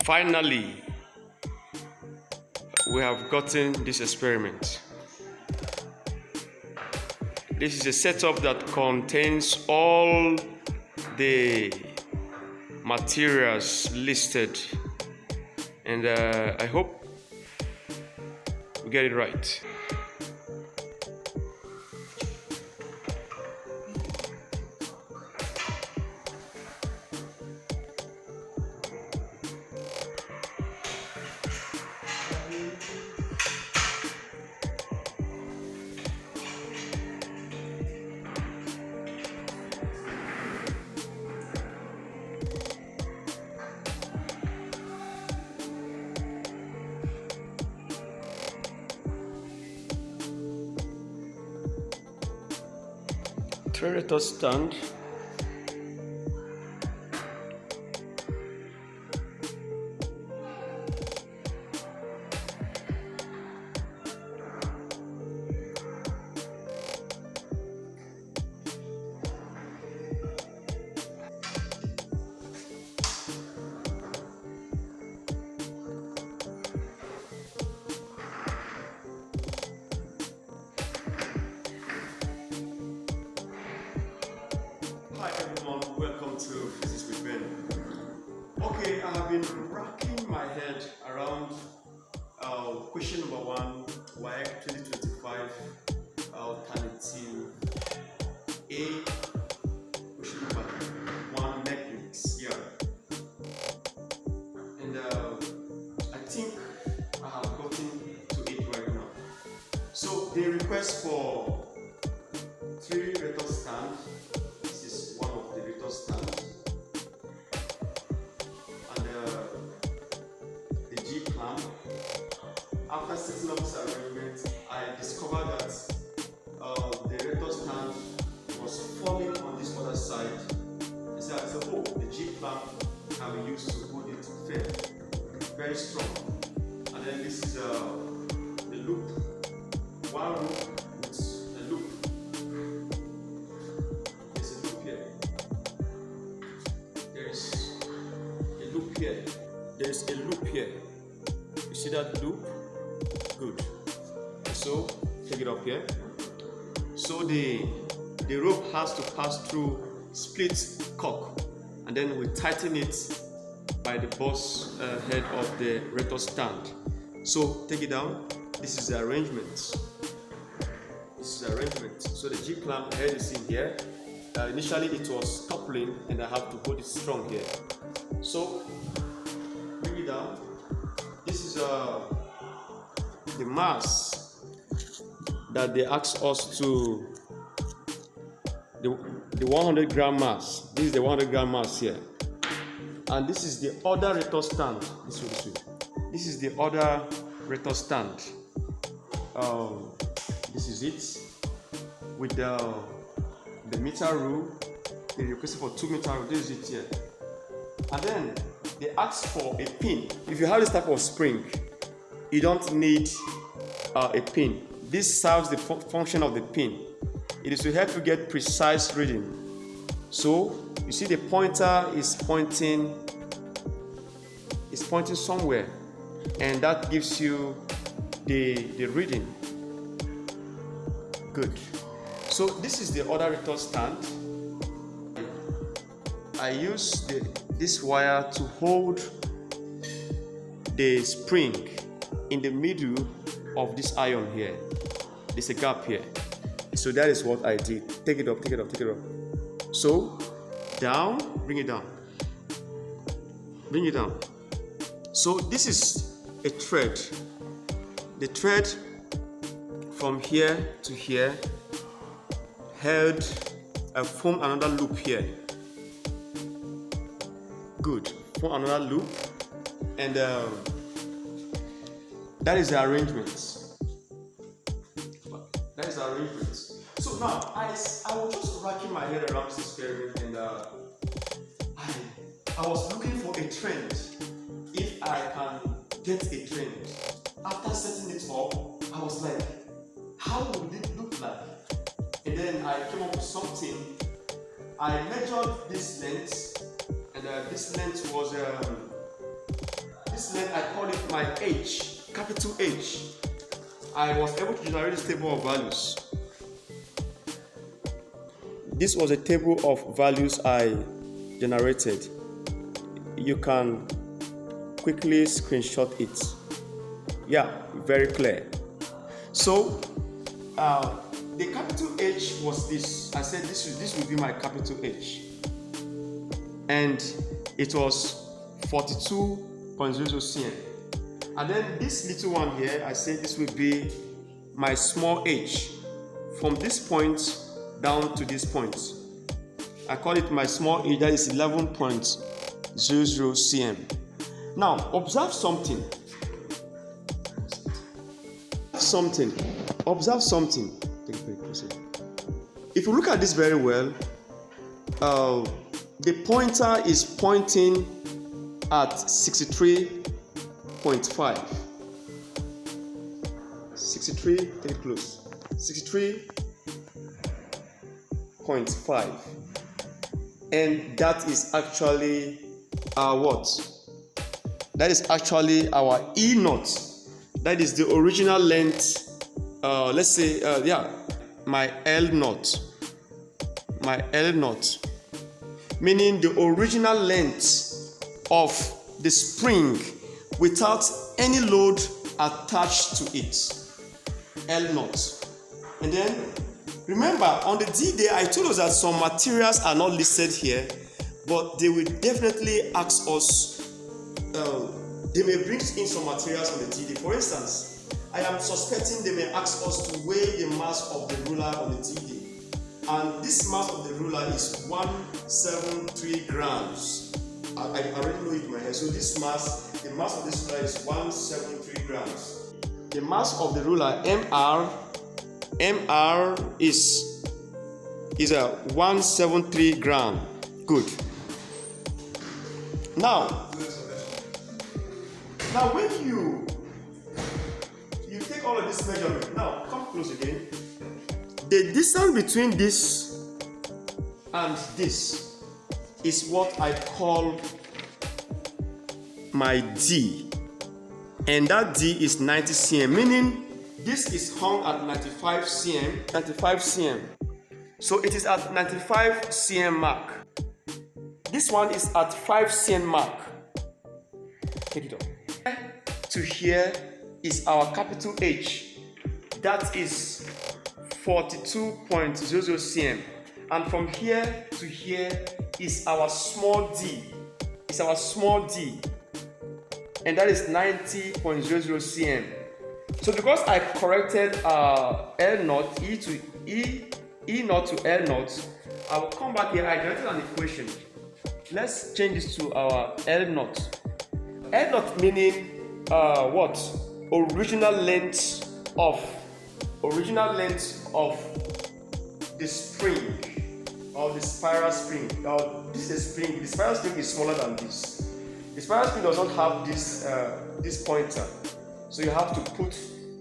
Finally, we have gotten this experiment. This is a setup that contains all the materials listed, and I hope we get it right. Traitor stand. Hi everyone, welcome to Physics with Ben. Okay, I have been racking my head around question number 1, WAEC 2025, alternative A, question number 1, mechanics, yeah. And I think I have gotten to it right now. So the request for 3 vector stand. Stand and the G clamp. After setting up this arrangement, I discovered that the rector stand was falling on this other side. I said, oh, the G clamp can be used to hold it firm, very strong. And then this is the loop, one loop with a loop. There's a loop here. You see that loop? Good. So take it up here. So the rope has to pass through split cock, and then we tighten it by the boss head of the rector stand. So take it down. This is the arrangement. So the G clamp head is in here. Initially it was coupling, and I have to hold it strong here. So bring it down. This is the mass that they asked us to, the 100 gram mass. This is the 100 gram mass here, and this is the other rector stand. This is the other rector stand. This is it with the meter rule. They requested for 2 meter rule. This is it here. And then they ask for a pin. If you have this type of spring, you don't need a pin. This serves the function of the pin. It is to help you get precise reading. So you see the pointer is pointing somewhere, and that gives you the reading. Good. So this is the other rector stand. I use this wire to hold the spring in the middle of this iron here. There's a gap here. So that is what I did. Take it up. So down, bring it down. So this is a thread. The thread from here to here held form another loop here. Good. Form another loop, and that is the arrangement. So now I was just racking my head around this experiment, and I was looking for a trend. If I can get a trend, after setting it up, I was like, how would it look like? And then I came up with something. I measured this length, and this length was this length, I call it my H, capital H. I was able to generate this table of values. This was a table of values I generated. You can quickly screenshot it. Yeah, very clear. So the capital H was this. I said this would be my capital H, and it was 42.00 cm. And then this little one here, I said this would be my small h, from this point down to this point. I call it my small h, that is 11.00 cm. Now observe something. Observe something. If you look at this very well, the pointer is pointing at 63.5. 63, take it close. 63.5. And that is actually our what? That is actually our E0. That is the original length. Let's say, my L0. My L0. Meaning the original length of the spring without any load attached to it. L0. And then remember, on the D day, I told us that some materials are not listed here, but they will definitely ask us. They may bring in some materials on the D day. For instance, I am suspecting they may ask us to weigh the mass of the ruler on the D day. And this mass of the ruler is 173 grams. I already know it in my head. So this mass, the mass of this ruler is 173 grams. The mass of the ruler, MR is a 173 gram. Good. Now when you take all of this measurement, now come close again. The distance between this and this is what I call my D, and that D is 90 cm, meaning this is hung at 95 cm. So it is at 95 cm mark. This one is at 5 cm mark. Take it up. To here is our capital H. That is 42.00 cm. And from here to here is our small d. It's our small d. And that is 90.00 cm. So because I corrected L0, E0 to L0, I will come back here. I generated an equation. Let's change this to our L0. L0 meaning what? Original length of the spring, or the spiral spring. Now this is a spring. The spiral spring is smaller than this. The spiral spring does not have this pointer, so you have to put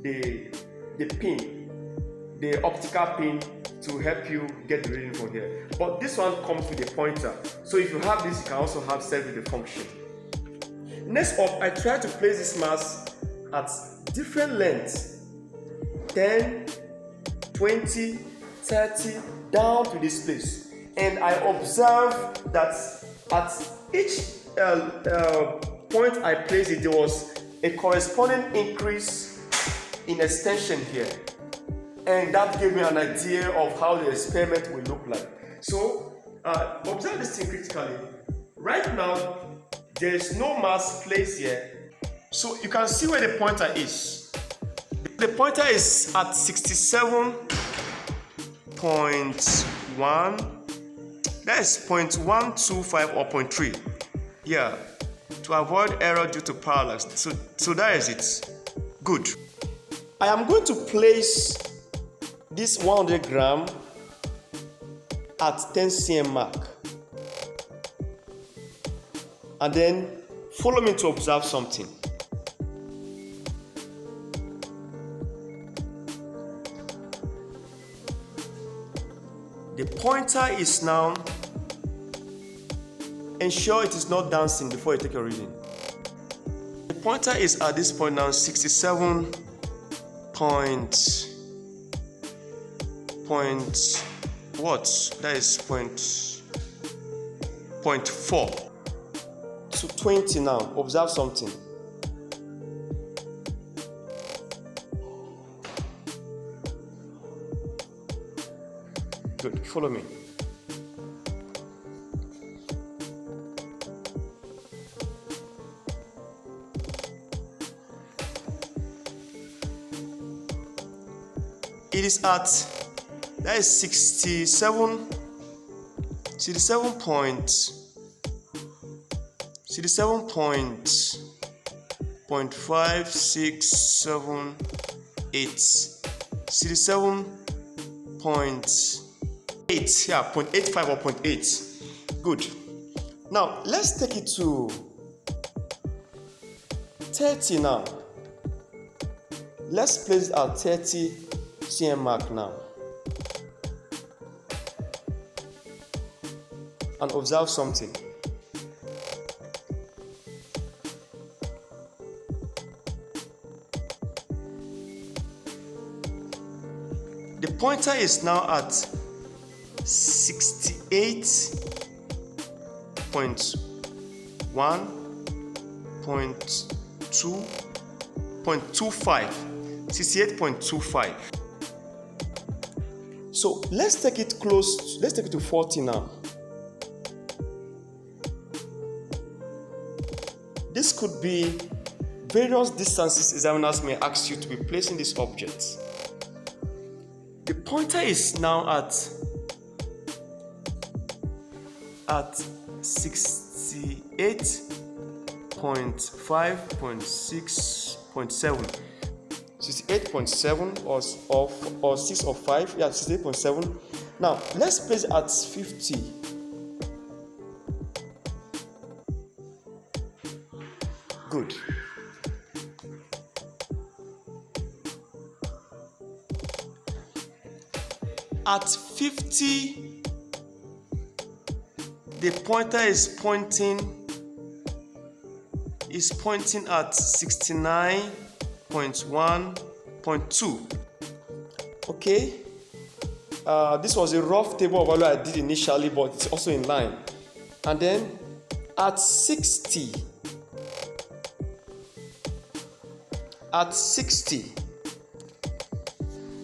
the pin, the optical pin, to help you get the reading from here. But this one comes with a pointer, so if you have this, you can also have set with the function. Next up, I try to place this mass at different lengths, 10, 20, 30, down to this place. And I observe that at each point I placed it, there was a corresponding increase in extension here. And that gave me an idea of how the experiment will look like. So, observe this thing critically. Right now, there is no mass placed here. So you can see where the pointer is. The pointer is at 67.1. That is 0.125 or 0.3. Yeah, to avoid error due to parallax. So that is it. Good. I am going to place this 100 gram at 10 cm mark. And then follow me to observe something. The pointer is now, ensure it is not dancing before you take a reading. The pointer is at this point now 67 point what? That is point 4 to 20 now. Observe something. Good, follow me. It is at, that is 67.568, yeah, 0.85 or 0.8. Good. Now let's take it to 30 now. Let's place it at 30 cm mark now. And observe something. The pointer is now at 68.1.2.25. So let's take it close, let's take it to 40 now. This could be various distances examiners may ask you to be placing this object. The pointer is now at 68.5.6.7. 68.7 or 6 or 5, yeah, 68.7. Now let's place it at 50. Good. At 50, the pointer is pointing at 69.1.2. Okay. This was a rough table of value I did initially, but it's also in line. And then at 60,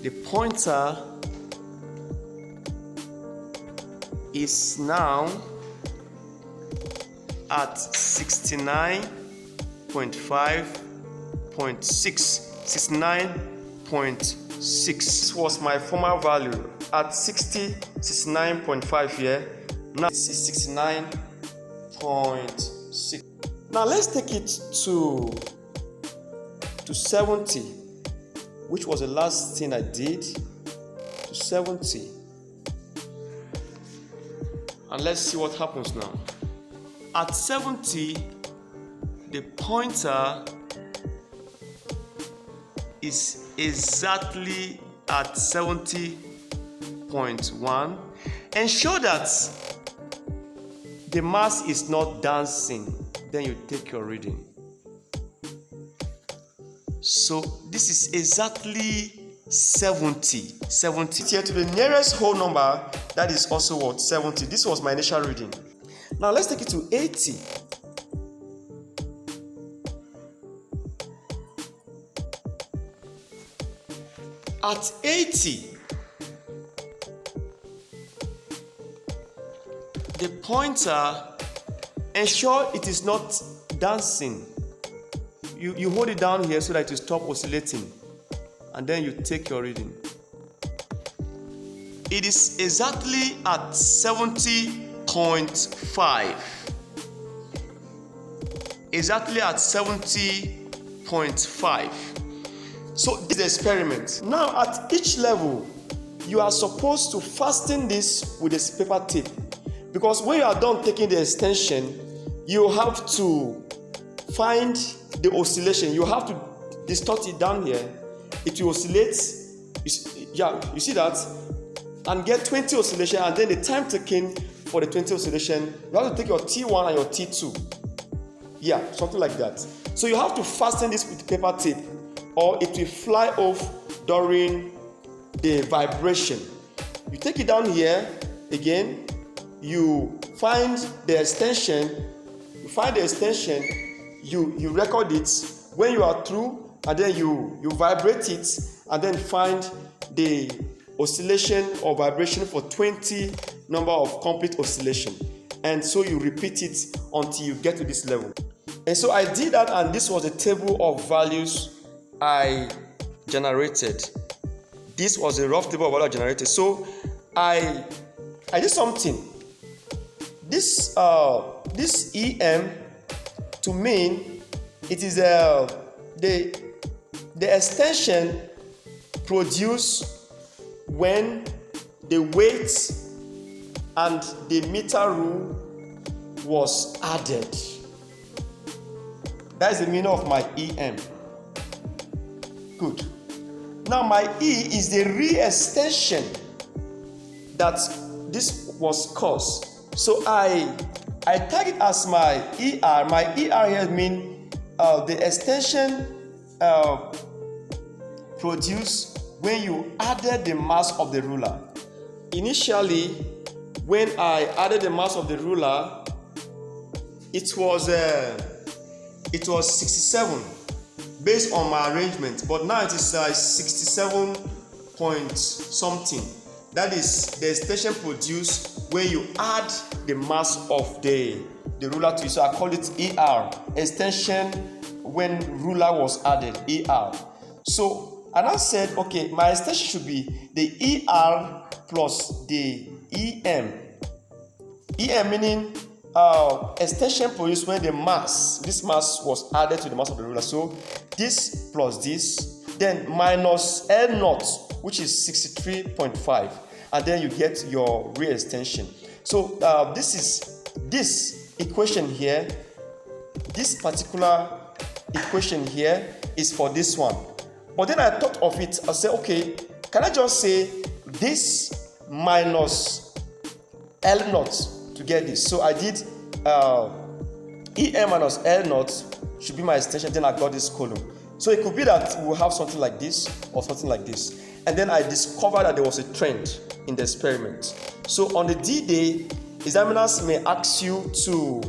the pointer is now at 69.5.6. This was my former value at 60, 69.5 here. Now it's 69.6. Now let's take it to 70, which was the last thing I did, to 70. And let's see what happens now. At 70, the pointer is exactly at 70.1. Ensure that the mass is not dancing. Then you take your reading. So this is exactly 70 here to the nearest whole number, that is also what, 70. This was my initial reading. Now let's take it to 80. At 80, the pointer, ensure it is not dancing. You hold it down here so that it will stop oscillating, and then you take your reading. It is exactly at 70.5. Exactly at 70.5. So this is the experiment. Now at each level, you are supposed to fasten this with a paper tape, because when you are done taking the extension, you have to find the oscillation. You have to distort it down here. It will oscillate. You see that? And get 20 oscillation, and then the time taken for the 20 oscillation, you have to take your T1 and your T2. Yeah, something like that. So you have to fasten this with paper tape, or it will fly off during the vibration. You take it down here again, you find the extension, you record it. When you are through, and then you vibrate it, and then find the oscillation or vibration for 20 number of complete oscillation, and so you repeat it until you get to this level. And so I did that, and this was a table of values I generated. This was a rough table of values I generated. So I did something. This EM, to me, it is the extension produced when the weight and the meter rule was added. That is the meaning of my EM. Good. Now my E is the re-extension that this was caused. So I tag it as my ER. My ER here means the extension produced when you added the mass of the ruler. Initially, when I added the mass of the ruler, it was 67 based on my arrangement, but now it is 67 point something. That is the extension produced when you add the mass of the ruler to it. So I call it ER, extension when ruler was added, ER. So and I said, okay, my extension should be the ER plus the EM. EM meaning extension produced when this mass was added to the mass of the ruler. So this plus this, then minus L0, which is 63.5, and then you get your real extension. So this equation here, this particular equation here is for this one. But then I thought of it, I said, okay, can I just say this minus L0 to get this? So I did EM minus L0 should be my extension, then I got this column. So it could be that we'll have something like this or something like this. And then I discovered that there was a trend in the experiment. So on the D-Day, examiners may ask you to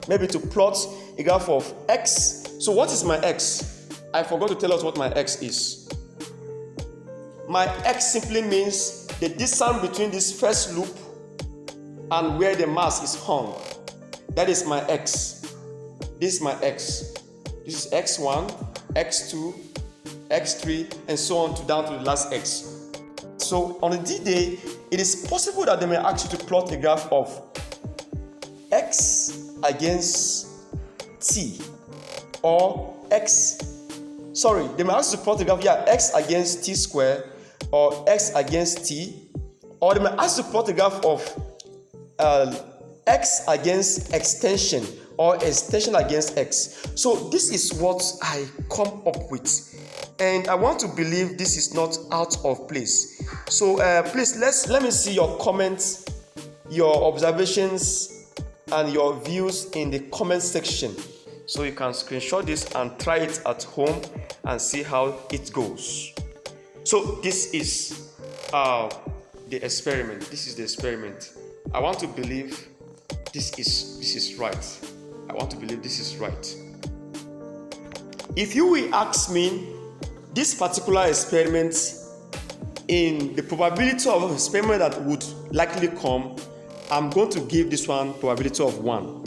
maybe to plot a graph of X. So what is my X? I forgot to tell us what my X is. My X simply means the distance between this first loop and where the mass is hung. That is my X. This is my X. This is X1, X2, X3, and so on down to the last X. So on the D-Day, it is possible that they may ask you to plot a graph of X against T, or they may ask you to plot a graph, X against T square, or X against T, or they may ask you to plot a graph of X against extension, or extension against X. So this is what I come up with, and I want to believe this is not out of place. So please let me see your comments, your observations, and your views in the comment section. So you can screenshot this and try it at home and see how it goes. So this is the experiment. This is the experiment. I want to believe this is right. I want to believe this is right. If you will ask me this particular experiment, in the probability of experiment that would likely come, I'm going to give this one probability of 1.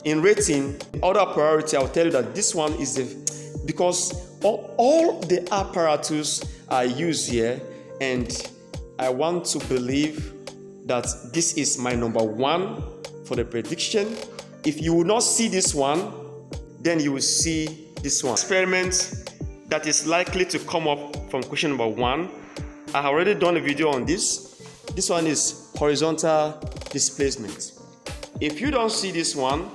In rating, order of priority, I'll tell you that this one is because all the apparatus are used here, and I want to believe that this is my number 1 for the prediction. If you will not see this one, then you will see this one. Experiment that is likely to come up from question number 1. I have already done a video on this. This one is horizontal displacement. If you don't see this one,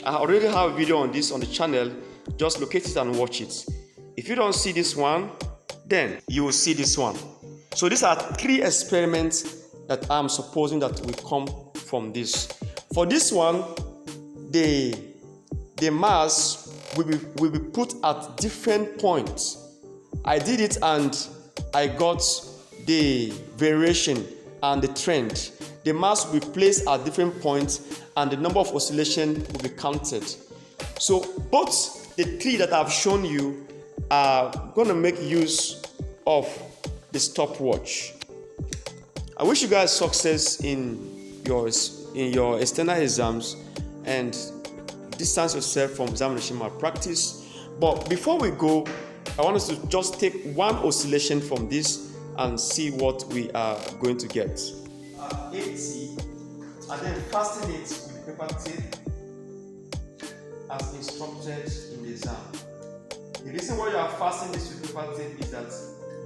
I already have a video on this on the channel. Just locate it and watch it. If you don't see this one, then you will see this one. So these are 3 experiments that I'm supposing that will come from this. For this one, the mass will be put at different points. I did it and I got the variation and the trend. The mass will be placed at different points and the number of oscillation will be counted. So both the three that I've shown you are going to make use of the stopwatch. I wish you guys success in your external exams and distance yourself from examination malpractice. But before we go, I want us to just take one oscillation from this and see what we are going to get. 80, and then fasten it with paper tape as instructed in the exam. The reason why you are fastening this with paper tape is that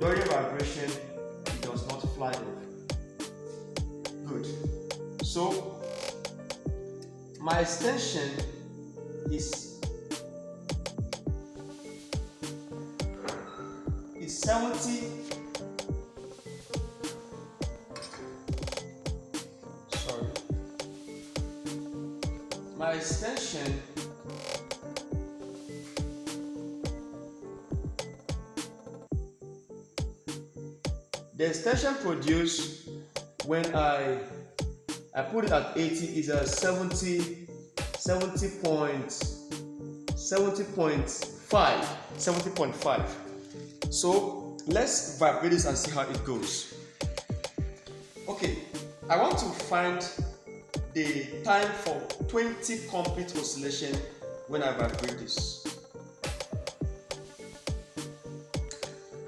during vibration it does not fly off. Good. So my extension is 70. Sorry. My extension the extension produced when I put it at 80 is a 70.5. So let's vibrate this and see how it goes. Okay, I want to find the time for 20 complete oscillation when I vibrate this.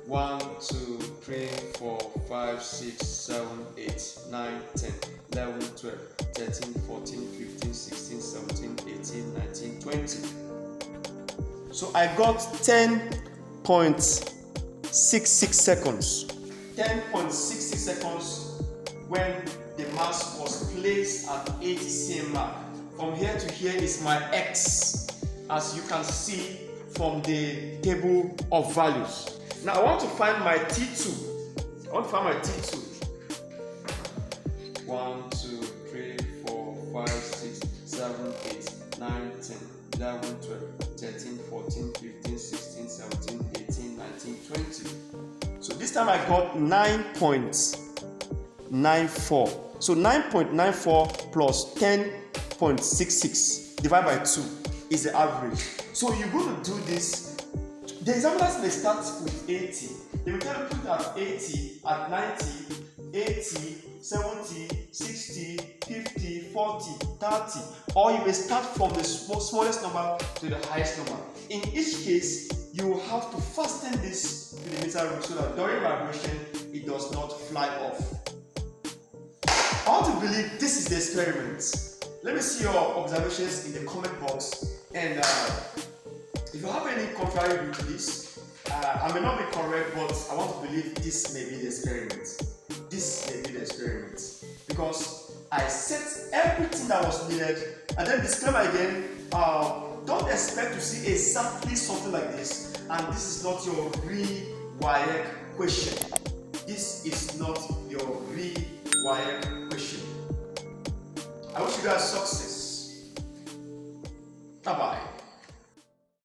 1, 2, 3, 4, 5, 6, 7, 8, 9, 10, 11, 12, 13, 14, 15, 16, 17, 18, 19, 20. So I got 10.66 seconds. 10.66 seconds when the mass was placed at 80 cm mark. From here to here is my X, as you can see from the table of values. Now I want to find my T2. 1, 2, 3, 4, 5, 6, 7, 8, 9, 10, 11, 12, 13, 14, 15, 16, 17, 18, 19, 20. So this time I got 9.94. So 9.94 plus 10.66 divided by 2 is the average. So you're going to do this. The examiners may start with 80. They will tell you put at 80, at 90, 80, 70, 60, 50, 40, 30. Or you may start from the smallest number to the highest number. In each case, you will have to fasten this to the meter ring so that during vibration, it does not fly off. I want to believe this is the experiment. Let me see your observations in the comment box. And if you have any contrary view to this, I may not be correct, but I want to believe this may be the experiment. This may be the experiment. Because I set everything that was needed, and then disclaimer again, don't expect to see exactly something like this, and this is not your WAEC question. This is not your WAEC question. I wish you guys success. Bye-bye.